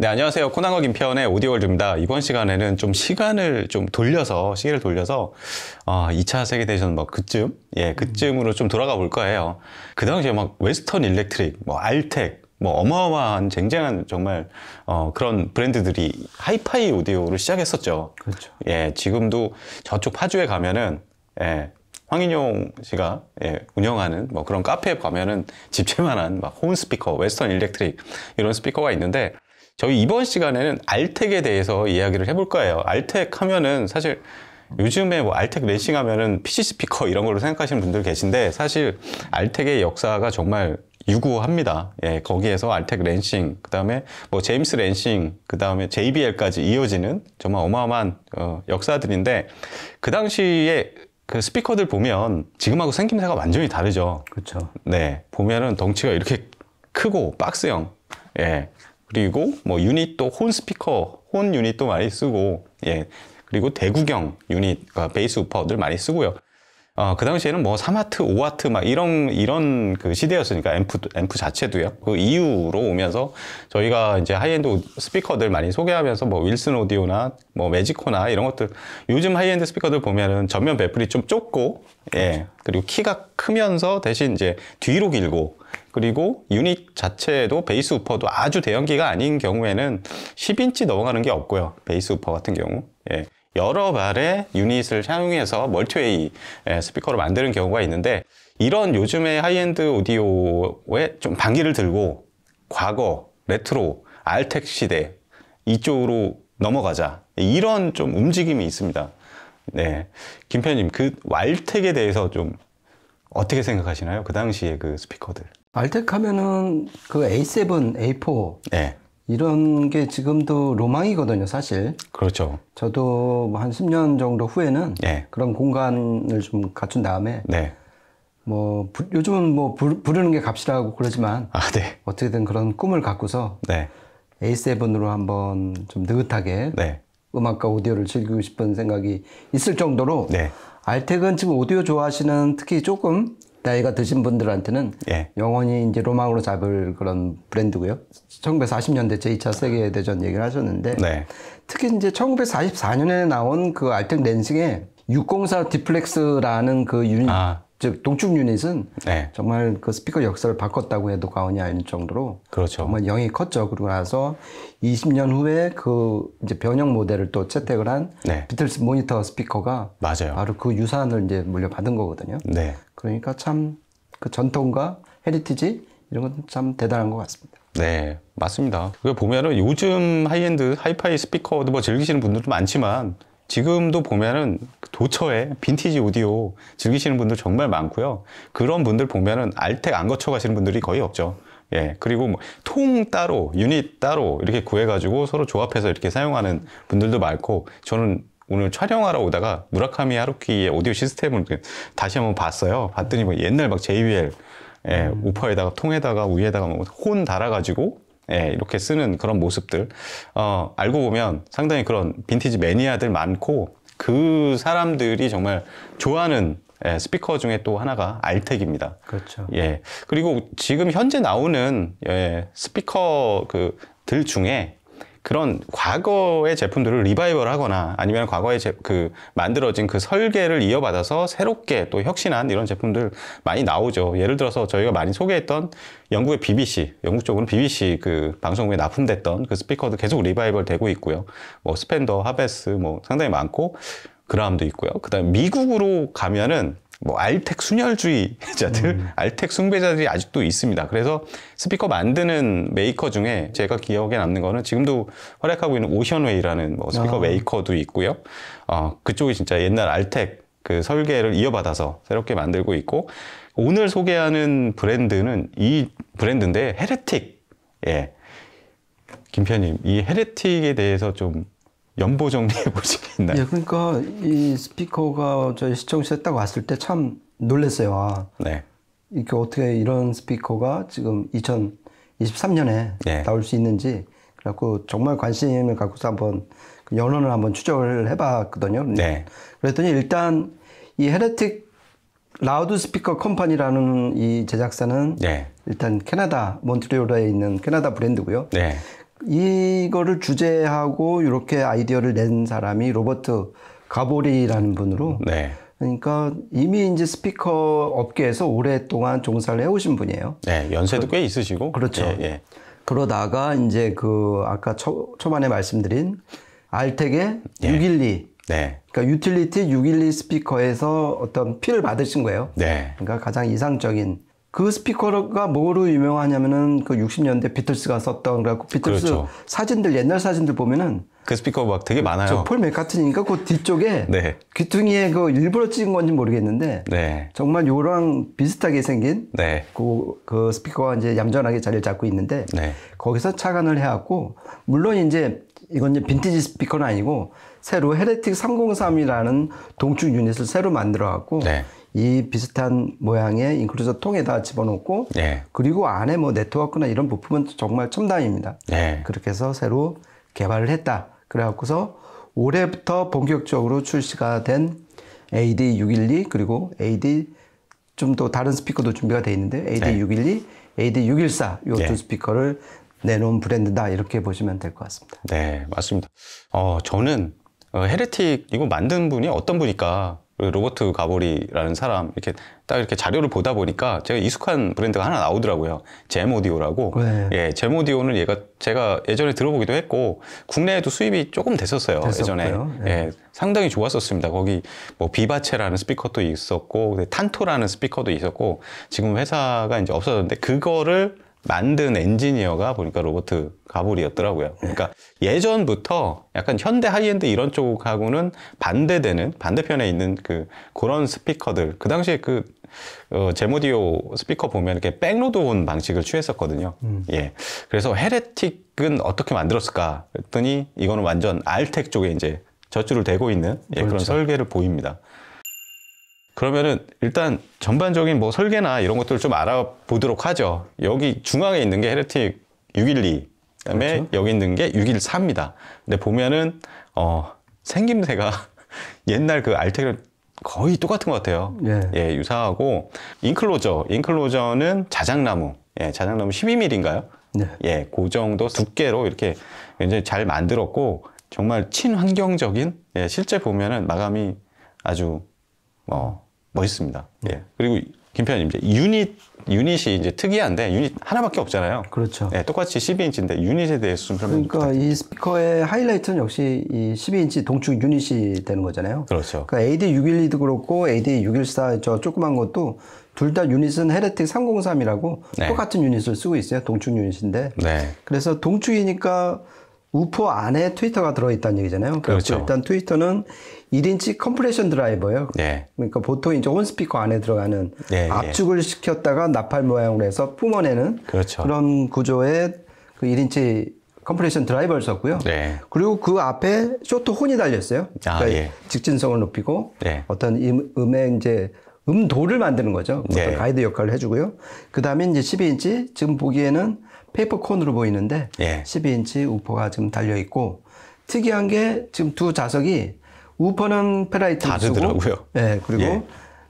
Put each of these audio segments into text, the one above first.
네, 안녕하세요. 코난거 김태원의 오디오월드입니다. 이번 시간에는 좀 시기를 돌려서 2차 세계대전 그쯤으로 좀 돌아가 볼 거예요. 그 당시에 막 웨스턴 일렉트릭, 알텍, 어마어마한 쟁쟁한 정말 그런 브랜드들이 하이파이 오디오를 시작했었죠. 그렇죠. 예, 지금도 저쪽 파주에 가면은 황인용 씨가 운영하는 그런 카페에 가면은 집채만한 홈 스피커, 웨스턴 일렉트릭 이런 스피커가 있는데, 저희 이번 시간에는 알텍에 대해서 이야기를 해볼 거예요. 알텍 하면은 사실 요즘에 알텍 렌싱 하면은 PC 스피커 이런 걸로 생각하시는 분들 계신데, 사실 알텍의 역사가 정말 유구합니다. 예, 거기에서 알텍 렌싱, 그 다음에 제임스 렌싱, 그 다음에 JBL까지 이어지는 정말 어마어마한 역사들인데, 그 당시에 그 스피커들 보면 지금하고 생김새가 완전히 다르죠. 그렇죠. 네, 보면은 덩치가 이렇게 크고 박스형, 예, 그리고 유닛도 혼 스피커, 혼 유닛도 많이 쓰고, 예, 그리고 대구경 유닛, 베이스 우퍼들 많이 쓰고요. 그 당시에는 3와트, 5와트 이런 그 시대였으니까 앰프 자체도요. 그 이후로 오면서 저희가 이제 하이엔드 스피커들 많이 소개하면서 윌슨 오디오나 매지코나 이런 것들, 요즘 하이엔드 스피커들 보면은 전면 배플이 좀 좁고, 예, 그리고 키가 크면서 대신 이제 뒤로 길고, 그리고 유닛 자체도 베이스 우퍼도 아주 대형기가 아닌 경우에는 10인치 넘어가는 게 없고요. 베이스 우퍼 같은 경우. 예. 여러 발의 유닛을 사용해서 멀티웨이 스피커를 만드는 경우가 있는데, 이런 요즘의 하이엔드 오디오에 좀 반기를 들고 과거, 레트로, 알텍 시대 이쪽으로 넘어가자, 이런 좀 움직임이 있습니다. 네, 김 편님, 그 알텍에 대해서 좀 어떻게 생각하시나요? 그 당시에 그 스피커들. 알텍 하면은 그 A7, A4 네. 이런 게 지금도 로망이거든요, 사실. 그렇죠. 저도 한 10년 정도 후에는 네. 그런 공간을 좀 갖춘 다음에, 네. 요즘은 부르는 게 값이라고 그러지만, 네. 어떻게든 그런 꿈을 갖고서 네. A7으로 한번 좀 느긋하게 네. 음악과 오디오를 즐기고 싶은 생각이 있을 정도로, 네. 알텍은 지금 오디오 좋아하시는, 특히 조금 나이가 드신 분들한테는 예. 영원히 이제 로망으로 잡을 그런 브랜드고요. 1940년대 제2차 세계대전 얘기를 하셨는데, 네. 특히 이제 1944년에 나온 그 알텍 렌싱의 604 디플렉스라는 그 유닛, 즉 동축 유닛은 네. 정말 그 스피커 역사를 바꿨다고 해도 과언이 아닐 정도로, 그렇죠. 정말 영이 컸죠. 그러고 나서 20년 후에 그 이제 변형 모델을 또 채택을 한 네. 비틀스 모니터 스피커가 맞아요. 바로 그 유산을 이제 물려받은 거거든요. 네. 그러니까 참 그 전통과 헤리티지 이런 건 참 대단한 것 같습니다. 네, 맞습니다. 그 보면은 요즘 하이엔드 하이파이 스피커도 즐기시는 분들도 많지만, 지금도 보면은 도처에 빈티지 오디오 즐기시는 분들 정말 많고요. 그런 분들 보면은 알텍 안 거쳐 가시는 분들이 거의 없죠. 예, 그리고 통 따로, 유닛 따로 이렇게 구해가지고 서로 조합해서 이렇게 사용하는 분들도 많고, 저는 오늘 촬영하러 오다가 무라카미 하루키의 오디오 시스템을 다시 한번 봤어요. 봤더니 옛날 JBL 우퍼에다가 통에다가 위에다가 혼 달아가지고 이렇게 쓰는 그런 모습들, 알고 보면 상당히 그런 빈티지 매니아들 많고, 그 사람들이 정말 좋아하는 스피커 중에 또 하나가 알텍입니다. 그렇죠. 예. 그리고 지금 현재 나오는 스피커들 중에 그런 과거의 제품들을 리바이벌 하거나, 아니면 과거에 만들어진 그 설계를 이어받아서 새롭게 또 혁신한 이런 제품들 많이 나오죠. 예를 들어서 저희가 많이 소개했던 영국의 BBC, 영국 쪽으로는 BBC 그 방송국에 납품됐던 그 스피커도 계속 리바이벌 되고 있고요. 스펜더, 하베스 상당히 많고, 그라함도 있고요. 그 다음에 미국으로 가면은 알텍 순혈주의자들, 알텍 숭배자들이 아직도 있습니다. 그래서 스피커 만드는 메이커 중에 제가 기억에 남는 거는 지금도 활약하고 있는 오션웨이라는 스피커 메이커도 있고요. 그쪽이 진짜 옛날 알텍 그 설계를 이어받아서 새롭게 만들고 있고, 오늘 소개하는 브랜드는 이 브랜드인데, 헤레틱. 예. 김 편님, 이 헤레틱에 대해서 좀 연보 정리해 보실 게 있나요? 예, 그러니까 이 스피커가 저희 시청실에 딱 왔을 때 참 놀랐어요. 네. 이렇게 어떻게 이런 스피커가 지금 2023년에 네. 나올 수 있는지, 그래갖고 정말 관심을 갖고서 한번 연원을 한번 추적을 해봤거든요. 네. 그랬더니 일단 이 헤레틱 라우드 스피커 컴퍼니라는 이 제작사는 네. 일단 캐나다 몬트리올에 있는 캐나다 브랜드고요. 네. 이거를 주제하고 이렇게 아이디어를 낸 사람이 로버트 가보리라는 분으로 네. 그러니까 이미 이제 스피커 업계에서 오랫동안 종사를 해오신 분이에요. 네, 연세도 꽤 있으시고. 그렇죠. 예, 예. 그러다가 이제 그 아까 초반에 말씀드린 알텍의 예. 612. 네. 그러니까 유틸리티 612 스피커에서 어떤 피를 받으신 거예요. 네. 그러니까 가장 이상적인 그 스피커가 뭐로 유명하냐면은 그 60년대 비틀스가 썼던 그래갖고 비틀스 그렇죠. 사진들 옛날 사진들 보면은 그 스피커 막 되게 많아요. 저 폴 맥카트니까 그 뒤쪽에 네. 귀퉁이에 그 일부러 찍은 건지 모르겠는데 네. 정말 요랑 비슷하게 생긴 네. 그 스피커가 이제 얌전하게 자리를 잡고 있는데 네. 거기서 착안을 해왔고 물론 이제 이건 이제 빈티지 스피커는 아니고 새로 헤레틱 303이라는 동축 유닛을 새로 만들어갖고 네. 이 비슷한 모양의 인클루저 통에다 집어넣고 네. 그리고 안에 뭐 네트워크나 이런 부품은 정말 첨단입니다. 네. 그렇게 해서 새로 개발을 했다. 그래갖고서 올해부터 본격적으로 출시가 된 AD612 그리고 AD 좀 또 다른 스피커도 준비가 돼 있는데 AD612, AD614 이 두 네. 스피커를 내놓은 브랜드다 이렇게 보시면 될 것 같습니다. 네, 맞습니다. 저는 헤레틱 이거 만든 분이 어떤 분일까? 로버트 가보리라는 사람 이렇게 딱 이렇게 자료를 보다 보니까 제가 익숙한 브랜드가 하나 나오더라고요. 잼오디오라고. 네. 예, 잼오디오는 제가 예전에 들어보기도 했고 국내에도 수입이 조금 됐었어요. 예전에. 됐었고요. 네. 예, 상당히 좋았었습니다. 거기 뭐 비바체라는 스피커도 있었고 탄토라는 스피커도 있었고 지금 회사가 이제 없어졌는데 그거를 만든 엔지니어가 보니까 로버트 가보리였더라고요. 그러니까 예전부터 약간 현대 하이엔드 이런 쪽하고는 반대되는 반대편에 있는 그런 스피커들. 그 당시에 제모디오 스피커 보면 이렇게 백로드 온 방식을 취했었거든요. 예. 그래서 헤레틱은 어떻게 만들었을까? 그랬더니 이거는 완전 알텍 쪽에 이제 젖줄을 대고 있는 그런 그렇죠. 설계를 보입니다. 그러면은 일단 전반적인 뭐 설계나 이런 것들을 좀 알아보도록 하죠. 여기 중앙에 있는 게 헤레틱 612, 그다음에 그렇죠. 여기 있는 게 614입니다. 근데 보면은 생김새가 옛날 그 알텍이랑 거의 똑같은 것 같아요. 예. 유사하고 인클로저는 자작나무, 자작나무 12mm인가요? 네. 예, 그 정도 두께로 이렇게 굉장히 잘 만들었고 정말 친환경적인 실제 보면은 마감이 아주 멋있습니다. 예. 그리고 김편님 이제 유닛이 이제 특이한데 유닛 하나밖에 없잖아요. 그렇죠. 예, 똑같이 12인치인데 유닛에 대해서 좀 설명 그러니까 이 스피커의 하이라이트는 역시 이 12인치 동축 유닛이 되는 거잖아요. 그렇죠. 그러니까 AD612도 그렇고 AD614 저 조그만 것도 둘 다 유닛은 헤레틱 303이라고 네. 똑같은 유닛을 쓰고 있어요. 동축 유닛인데. 네. 그래서 동축이니까 우퍼 안에 트위터가 들어있다는 얘기잖아요. 그렇죠. 일단 트위터는 1인치 컴프레션 드라이버예요. 네. 그러니까 보통 이제 온 스피커 안에 들어가는 네, 압축을 시켰다가 나팔 모양으로 해서 뿜어내는 그렇죠. 그런 구조의 그 1인치 컴프레션 드라이버를 썼고요. 네. 그리고 그 앞에 쇼트 혼이 달렸어요. 그러니까 예. 직진성을 높이고 네. 어떤 음의 이제 음도를 만드는 거죠. 네. 어떤 가이드 역할을 해주고요. 그 다음에 이제 12인치 지금 보기에는 페이퍼 콘으로 보이는데 예. 12인치 우퍼가 지금 달려 있고 특이한 게 지금 두 자석이 우퍼는 페라이트를 쓰고 다르더라고요. 네, 그리고 예.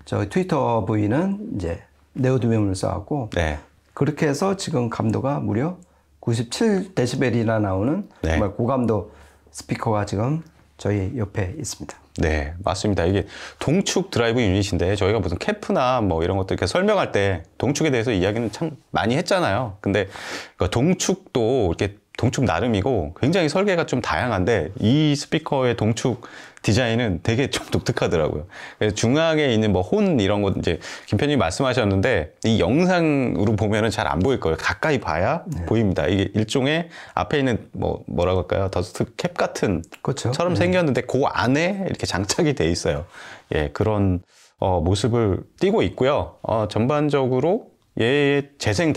저 트위터 부위는 이제 네오드뮴을 써갖고 네. 그렇게 해서 지금 감도가 무려 97데시벨이나 나오는 네. 정말 고감도 스피커가 지금 저희 옆에 있습니다. 네, 맞습니다. 이게 동축 드라이브 유닛인데 저희가 무슨 캠프나 뭐 이런 것들 이렇게 설명할 때 동축에 대해서 이야기는 참 많이 했잖아요. 근데 그 동축도 이렇게 동축 나름이고 굉장히 설계가 좀 다양한데 이 스피커의 동축 디자인은 되게 좀 독특하더라고요. 그래서 중앙에 있는 뭐 혼 이런 거 이제 김편님 말씀하셨는데 이 영상으로 보면은 잘 안 보일 거예요. 가까이 봐야 보입니다. 이게 일종의 앞에 있는 뭐라고 할까요? 더스트 캡 같은 그렇죠. 처럼 생겼는데 그 안에 이렇게 장착이 돼 있어요. 예, 그런 모습을 띠고 있고요. 전반적으로 얘의 재생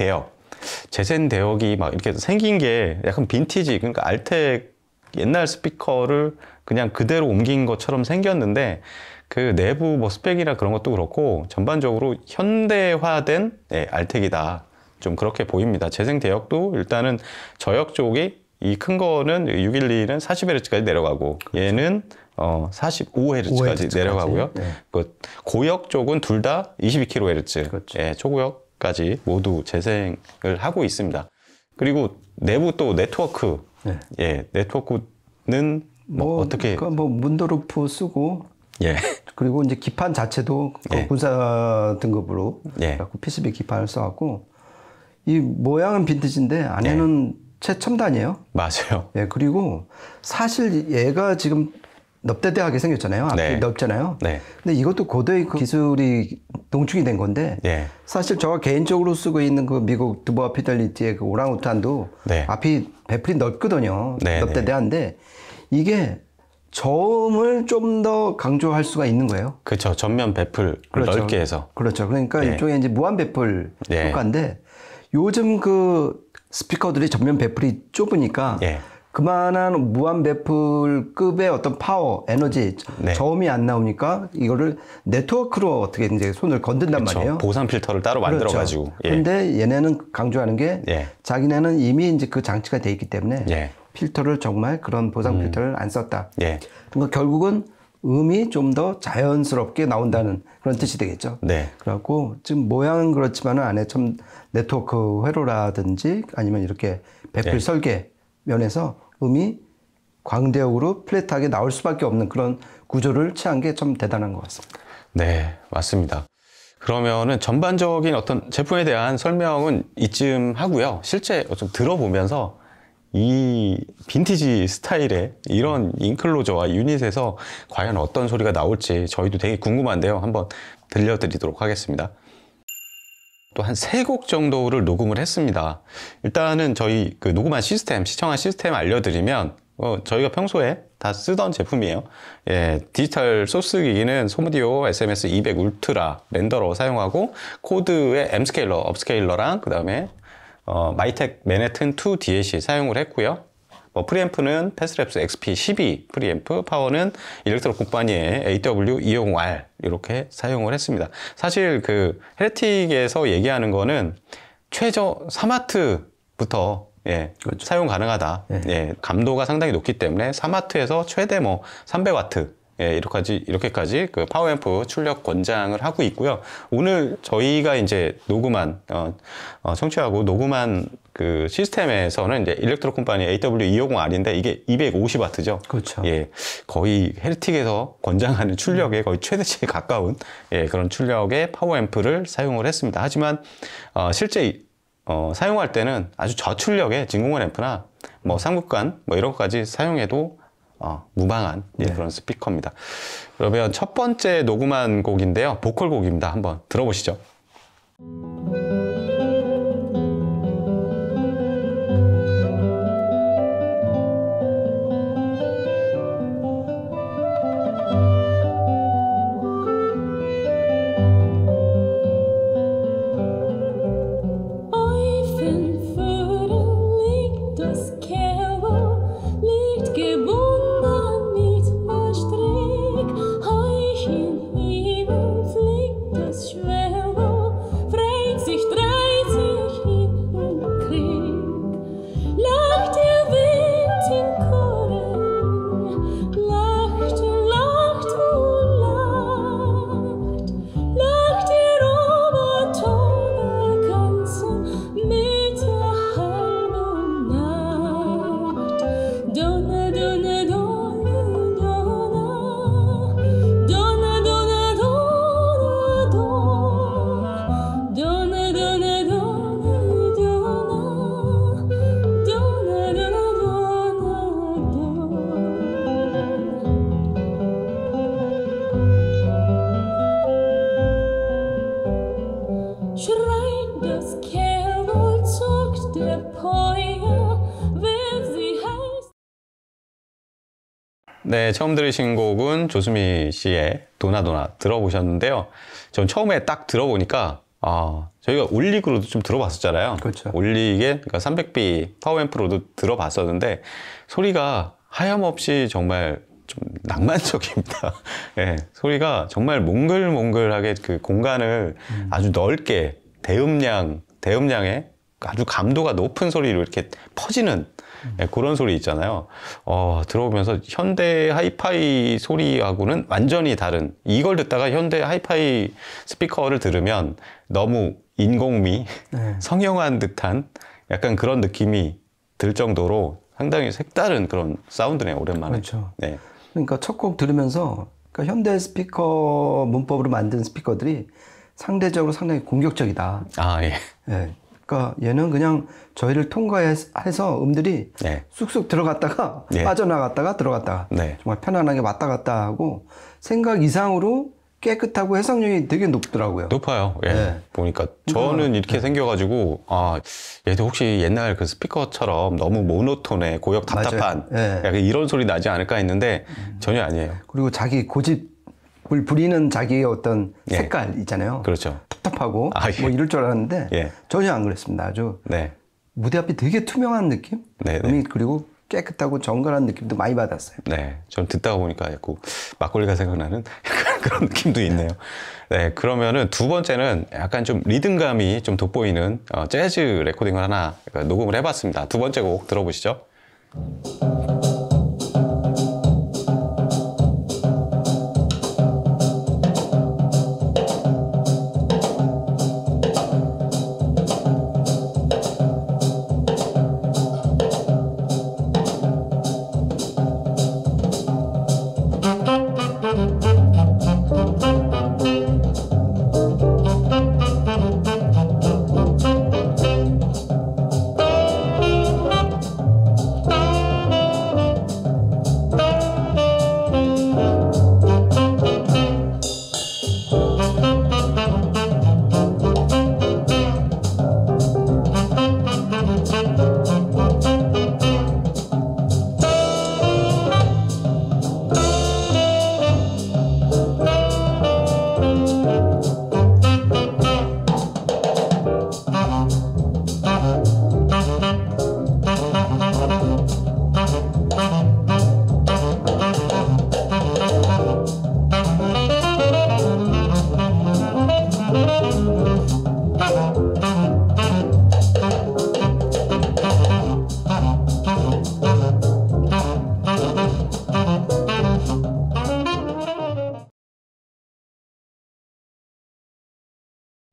대역이 막 이렇게 생긴 게 약간 빈티지, 그러니까 알텍 옛날 스피커를 그냥 그대로 옮긴 것처럼 생겼는데 그 내부 뭐 스펙이나 그런 것도 그렇고 전반적으로 현대화된 알텍이다. 좀 그렇게 보입니다. 재생 대역도 일단은 저역 쪽이 이 큰 거는 612는 40Hz까지 내려가고 얘는 45Hz까지 내려가고요. 네. 그 고역 쪽은 둘 다 22kHz, 그렇죠. 초고역까지 모두 재생을 하고 있습니다. 그리고 내부 또 네트워크, 네. 예, 네트워크는 뭐 어떻게? 뭐 문도루프 쓰고, 예, 그리고 이제 기판 자체도 예. 군사 등급으로 예. PCB 기판을 써갖고, 이 모양은 빈티지인데 안에는 최첨단이에요. 맞아요. 예, 그리고 사실 얘가 지금 넙대대하게 생겼잖아요. 앞이 네. 넓잖아요. 네. 근데 이것도 고도의 그 기술이 농축이 된 건데, 예. 사실 저가 개인적으로 쓰고 있는 그 미국 드보아 피델리티의 그 오랑우탄도 네. 앞이 배풀이 넓거든요. 네, 넙대대한데 이게 저음을 좀 더 강조할 수가 있는 거예요. 그렇죠. 전면 배풀 그렇죠. 넓게 해서. 그렇죠. 그러니까 네. 이쪽에 이제 무한 배풀 네. 효과인데 요즘 그 스피커들이 전면 배풀이 좁으니까 예. 그만한 무한 배풀급의 어떤 파워, 에너지, 네. 저음이 안 나오니까 이거를 네트워크로 어떻게 이제 손을 건든단 그렇죠. 말이에요. 보상 필터를 따로 만들어가지고. 그렇죠. 예. 근데 얘네는 강조하는 게 예. 자기네는 이미 이제 그 장치가 돼 있기 때문에 예. 필터를 정말 그런 보상 필터를 안 썼다. 예. 그러니까 결국은 음이 좀 더 자연스럽게 나온다는 그런 뜻이 되겠죠. 네. 그래갖고 지금 모양은 그렇지만은 안에 좀 네트워크 회로라든지 아니면 이렇게 배필 예. 설계 면에서 음이 광대역으로 플랫하게 나올 수밖에 없는 그런 구조를 취한 게 좀 대단한 것 같습니다. 네, 맞습니다. 그러면은 전반적인 어떤 제품에 대한 설명은 이쯤 하고요. 실제 좀 들어보면서 이 빈티지 스타일의 이런 인클로저와 유닛에서 과연 어떤 소리가 나올지 저희도 되게 궁금한데요. 한번 들려드리도록 하겠습니다. 또 한 3곡 정도를 녹음을 했습니다. 일단은 저희 그 녹음한 시스템, 시청한 시스템 알려드리면 저희가 평소에 다 쓰던 제품이에요. 예, 디지털 소스 기기는 소무디오 SMS200 울트라 렌더러 사용하고 코드의 M스케일러, 업스케일러랑 그 다음에 마이텍 맨해튼 2 DAC 사용을 했고요. 프리앰프는 패스랩스 XP12 프리앰프, 파워는 일렉트로 콤파니의 AW250R 이렇게 사용을 했습니다. 사실 그 헤레틱에서 얘기하는 거는 최저 3와트부터 예, 그렇죠. 사용 가능하다. 예. 예, 감도가 상당히 높기 때문에 3와트에서 최대 300와트 예, 이렇게까지 그 파워앰프 출력 권장을 하고 있고요. 오늘 저희가 이제 녹음한, 청취하고 녹음한 그 시스템에서는 이제 일렉트로 콤파니 AW250R인데 이게 250와트죠. 그렇죠. 예, 거의 헤리틱에서 권장하는 출력에 거의 최대치에 가까운 예, 그런 출력의 파워앰프를 사용을 했습니다. 하지만, 실제 사용할 때는 아주 저출력의 진공관 앰프나 삼극관 이런 것까지 사용해도 무방한 예, 네. 그런 스피커입니다. 그러면 첫 번째 녹음한 곡인데요. 보컬 곡입니다. 한번 들어보시죠. 네, 처음 들으신 곡은 조수미 씨의 도나도나 들어보셨는데요. 전 처음에 딱 들어보니까 저희가 올릭으로도 좀 들어봤었잖아요. 그렇죠. 올릭의 그러니까 300B 파워앰프로도 들어봤었는데 소리가 하염없이 정말 좀 낭만적입니다. 예, 소리가 정말 몽글몽글하게 그 공간을 아주 넓게 대음량의 아주 감도가 높은 소리로 이렇게 퍼지는 예, 그런 소리 있잖아요. 들어보면서 현대 하이파이 소리하고는 완전히 다른, 이걸 듣다가 현대 하이파이 스피커를 들으면 너무 인공미, 네. 성형한 듯한 약간 그런 느낌이 들 정도로 상당히 색다른 그런 사운드네요, 오랜만에. 그렇죠. 네. 그러니까 첫 곡 들으면서 그러니까 현대 스피커 문법으로 만든 스피커들이 상대적으로 상당히 공격적이다. 아, 예. 예. 그러니까 얘는 그냥 저희를 통과해서 음들이 네. 쑥쑥 들어갔다가 네. 빠져나갔다가 들어갔다가 네. 정말 편안하게 왔다 갔다 하고 생각 이상으로 깨끗하고 해석력이 되게 높더라고요. 높아요. 예. 네. 보니까 저는 이렇게 생겨가지고 아 얘도 혹시 옛날 그 스피커처럼 너무 모노톤에 고역 답답한 맞아요. 네. 약간 이런 소리 나지 않을까 했는데 전혀 아니에요. 그리고 자기 고집을 부리는 자기의 어떤 예. 색깔 있잖아요. 그렇죠. 답답하고 아, 예. 뭐 이럴 줄 알았는데 예. 전혀 안 그랬습니다. 아주 네. 무대 앞이 되게 투명한 느낌? 네, 네. 음이 그리고 깨끗하고 정갈한 느낌도 많이 받았어요. 네. 전 듣다가 보니까 자꾸 막걸리가 생각나는 약간 그런 느낌도 있네요. 네. 그러면은 두 번째는 약간 좀 리듬감이 좀 돋보이는 재즈 레코딩을 하나 녹음을 해봤습니다. 두 번째 곡 들어보시죠.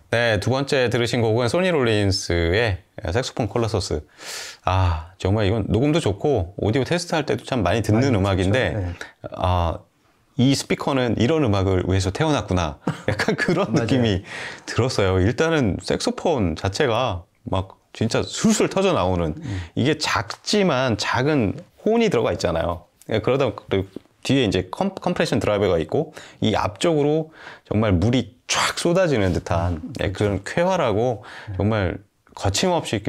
네, 두 번째 들으신 곡은 소니 롤린스의 색소폰 콜라소스. 아, 정말 이건 녹음도 좋고 오디오 테스트 할 때도 참 많이 듣는 음악인데, 네. 아, 이 스피커는 이런 음악을 위해서 태어났구나. 약간 그런 느낌이 들었어요. 일단은 색소폰 자체가 막 진짜 술술 터져 나오는, 이게 작지만 작은 혼이 들어가 있잖아요. 그러다 뒤에 이제 컴프레션 드라이버가 있고 이 앞쪽으로 정말 물이 쫙 쏟아지는 듯한 그런 쾌활하고 정말 거침없이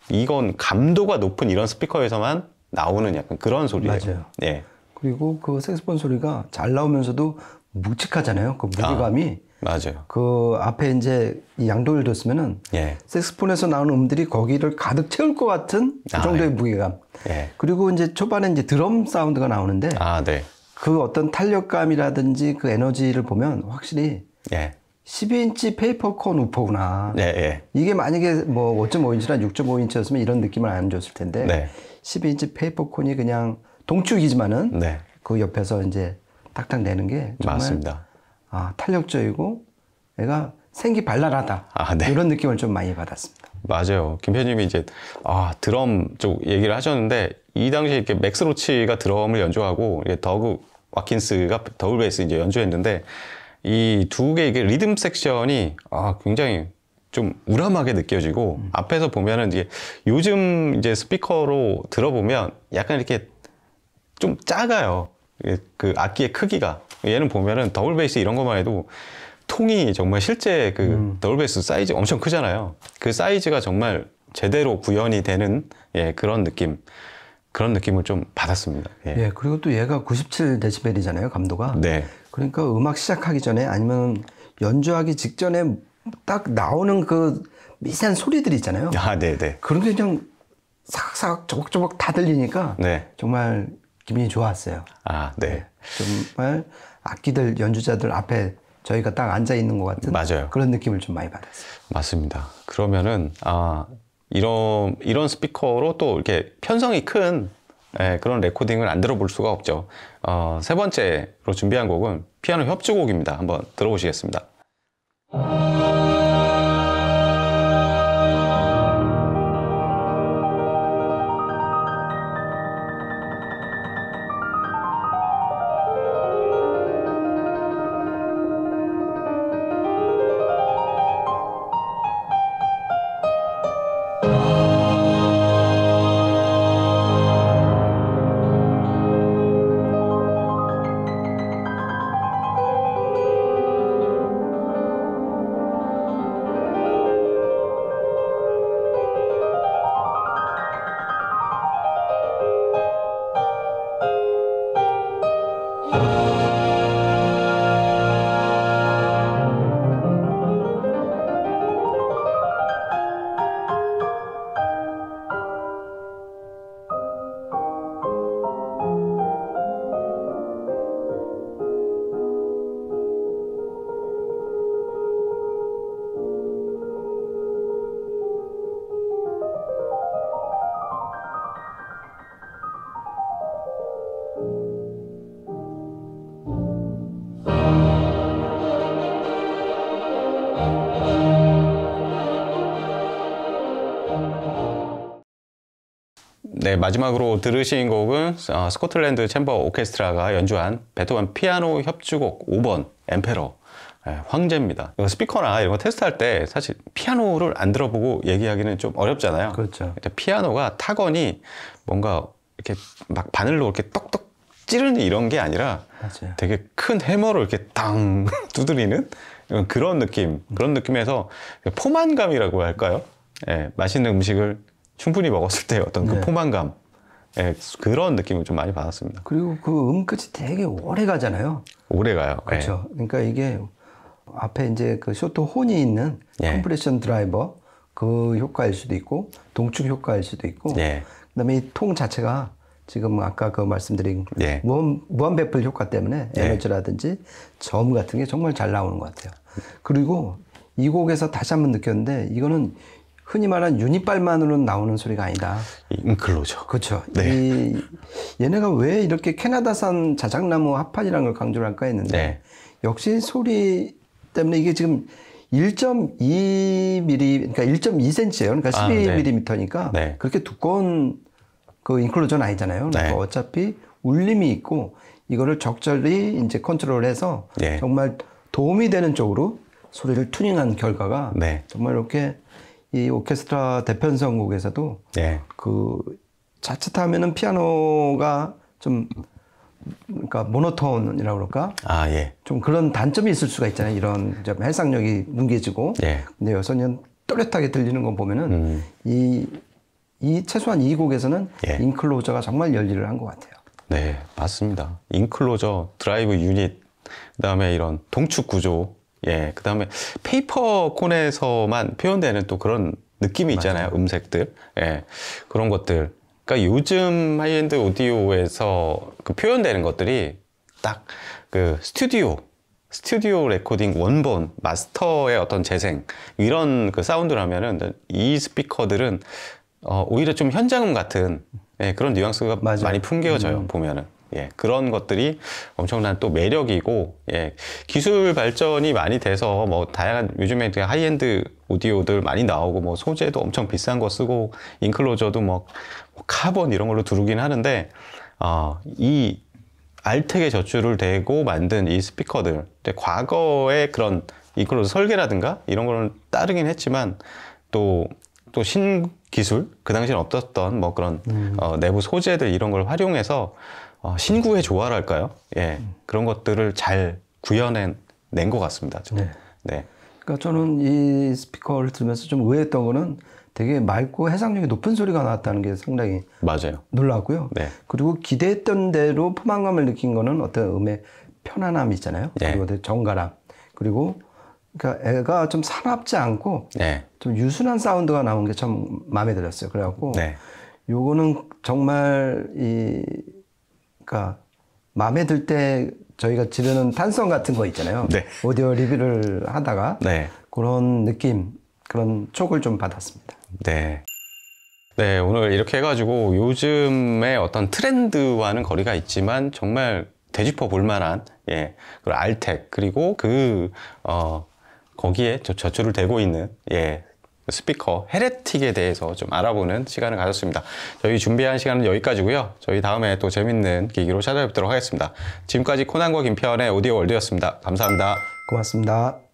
이건 감도가 높은 이런 스피커에서만 나오는 약간 그런 소리예요. 맞아요. 예. 그리고 그 색소폰 소리가 잘 나오면서도 묵직하잖아요. 그 무게감이. 맞아요. 그 앞에 이제 이 양동이를 뒀으면은 예. 색소폰에서 나오는 음들이 거기를 가득 채울 것 같은 그 정도의 무게감. 예. 그리고 이제 초반에 이제 드럼 사운드가 나오는데 아, 네. 그 어떤 탄력감이라든지 그 에너지를 보면 확실히 예. 12인치 페이퍼콘 우퍼구나. 예, 예. 이게 만약에 뭐 5.5인치나 6.5인치였으면 이런 느낌을 안 줬을 텐데 네. 12인치 페이퍼콘이 그냥 동축이지만은 네. 그 옆에서 이제 탁탁 내는 게 정말 맞습니다. 탄력적이고 애가 생기 발랄하다. 아, 네. 이런 느낌을 좀 많이 받았습니다. 맞아요. 김 편님이 이제 드럼 쪽 얘기를 하셨는데 이 당시에 이렇게 맥스 로치가 드럼을 연주하고 더그 와킨스가 더블 베이스 이제 연주했는데 이 두 개의 이게 리듬 섹션이 굉장히 좀 우람하게 느껴지고 앞에서 보면은 이제 요즘 이제 스피커로 들어보면 약간 이렇게 좀 작아요. 그 악기의 크기가. 얘는 보면은 더블 베이스 이런 것만 해도 통이 정말 실제 그 더블 베이스 사이즈 엄청 크잖아요. 그 사이즈가 정말 제대로 구현이 되는 그런 느낌을 좀 받았습니다. 예, 그리고 또 얘가 97데시벨이잖아요, 감도가. 네. 그러니까 음악 시작하기 전에 아니면 연주하기 직전에 딱 나오는 그 미세한 소리들 있잖아요. 아, 네, 네. 그런 게 그냥 사각사각 조목조목 다 들리니까 네. 정말 기분이 좋았어요. 아, 네. 정말 악기들, 연주자들 앞에 저희가 딱 앉아 있는 것 같은 맞아요. 그런 느낌을 좀 많이 받았어요. 맞습니다. 그러면은 이런 스피커로 또 이렇게 편성이 큰 그런 레코딩을 안 들어볼 수가 없죠. 세 번째로 준비한 곡은 피아노 협주곡입니다. 한번 들어보시겠습니다. 네, 마지막으로 들으신 곡은 스코틀랜드 챔버 오케스트라가 연주한 베토벤 피아노 협주곡 5번 엠페러, 황제입니다. 이거 스피커나 이런 거 테스트할 때 사실 피아노를 안 들어보고 얘기하기는 좀 어렵잖아요. 그렇죠. 피아노가 타건이 뭔가 이렇게 막 바늘로 이렇게 떡떡 찌르는 이런 게 아니라 맞아요. 되게 큰 해머를 이렇게 땅 두드리는 그런 느낌, 그런 느낌에서 포만감이라고 할까요? 예, 맛있는 음식을 충분히 먹었을 때 어떤 그 네. 포만감, 예, 그런 느낌을 좀 많이 받았습니다. 그리고 그 끝이 되게 오래 가잖아요. 오래 가요. 그렇죠. 그러니까 이게 앞에 이제 그 쇼트 혼이 있는 예. 컴프레션 드라이버 그 효과일 수도 있고 동축 효과일 수도 있고 예. 그다음에 이 통 자체가 지금 아까 그 말씀드린 예. 무한 배풀 효과 때문에 예. 에너지라든지 점 같은 게 정말 잘 나오는 것 같아요. 그리고 이 곡에서 다시 한번 느꼈는데 이거는 흔히 말하는 유닛발만으로는 나오는 소리가 아니다. 인클로저. 그렇죠. 네. 얘네가 왜 이렇게 캐나다산 자작나무 합판이라는 걸 강조를 할까 했는데 네. 역시 소리 때문에 이게 지금 1.2mm, 그러니까 1.2cm예요. 그러니까 12mm니까 네. 그렇게 두꺼운 그 인클로저는 아니잖아요. 그러니까 네. 어차피 울림이 있고 이거를 적절히 이제 컨트롤해서 네. 정말 도움이 되는 쪽으로 소리를 튜닝한 결과가 네. 정말 이렇게 이 오케스트라 대편성곡에서도 네. 그 자칫하면은 피아노가 좀 그러니까 모노톤이라고 그럴까? 아, 예. 좀 그런 단점이 있을 수가 있잖아요. 이런 좀 해상력이 뭉개지고. 예. 근데 여기서는 또렷하게 들리는 거 보면은 이 최소한 이 곡에서는 예. 인클로저가 정말 열일을 한 것 같아요. 네, 맞습니다. 인클로저, 드라이브 유닛, 그다음에 이런 동축 구조, 예, 그다음에 페이퍼 콘에서만 표현되는 또 그런 느낌이 있잖아요. 음색들, 예, 그런 것들. 그러니까 요즘 하이엔드 오디오에서 그 표현되는 것들이 딱 그 스튜디오 레코딩 원본 마스터의 어떤 재생 이런 그 사운드라면은 이 스피커들은 오히려 좀 현장음 같은 예, 그런 뉘앙스가 맞아요. 많이 풍겨져요. 보면은. 예, 그런 것들이 엄청난 또 매력이고, 예, 기술 발전이 많이 돼서 뭐 다양한 요즘에 하이엔드 오디오들 많이 나오고 뭐 소재도 엄청 비싼 거 쓰고 인클로저도 뭐 카본 이런 걸로 두르긴 하는데, 이 알텍에 젖줄을 대고 만든 이 스피커들, 과거의 그런 인클로저 설계라든가 이런 거는 따르긴 했지만 또 신기술, 그 당시엔 없었던 뭐 그런 내부 소재들 이런 걸 활용해서 신구의 조화랄까요? 예, 그런 것들을 잘 구현낸 것 같습니다. 저는. 네. 네. 그러니까 저는 이 스피커를 들으면서 좀 의외였던 거는 되게 맑고 해상력이 높은 소리가 나왔다는 게 상당히 맞아요. 놀랐고요. 네. 그리고 기대했던 대로 포만감을 느낀 거는 어떤 음의 편안함이 있잖아요. 네. 그리고 어떤 정갈함. 그리고 그러니까 애가 좀 사납지 않고 네. 좀 유순한 사운드가 나온 게 참 마음에 들었어요. 그래갖고 네. 요거는 정말 그러니까 마음에 들 때 저희가 지르는 탄성 같은 거 있잖아요. 네. 오디오 리뷰를 하다가 네. 그런 느낌, 그런 촉을 좀 받았습니다. 네. 네, 오늘 이렇게 해가지고 요즘의 어떤 트렌드와는 거리가 있지만 정말 되짚어 볼 만한, 예, 그 알텍, 그리고 거기에 젖줄을 대고 있는, 예, 스피커 헤레틱에 대해서 좀 알아보는 시간을 가졌습니다. 저희 준비한 시간은 여기까지고요. 저희 다음에 또 재밌는 기기로 찾아뵙도록 하겠습니다. 지금까지 코난과 김태원의 오디오 월드였습니다. 감사합니다. 고맙습니다.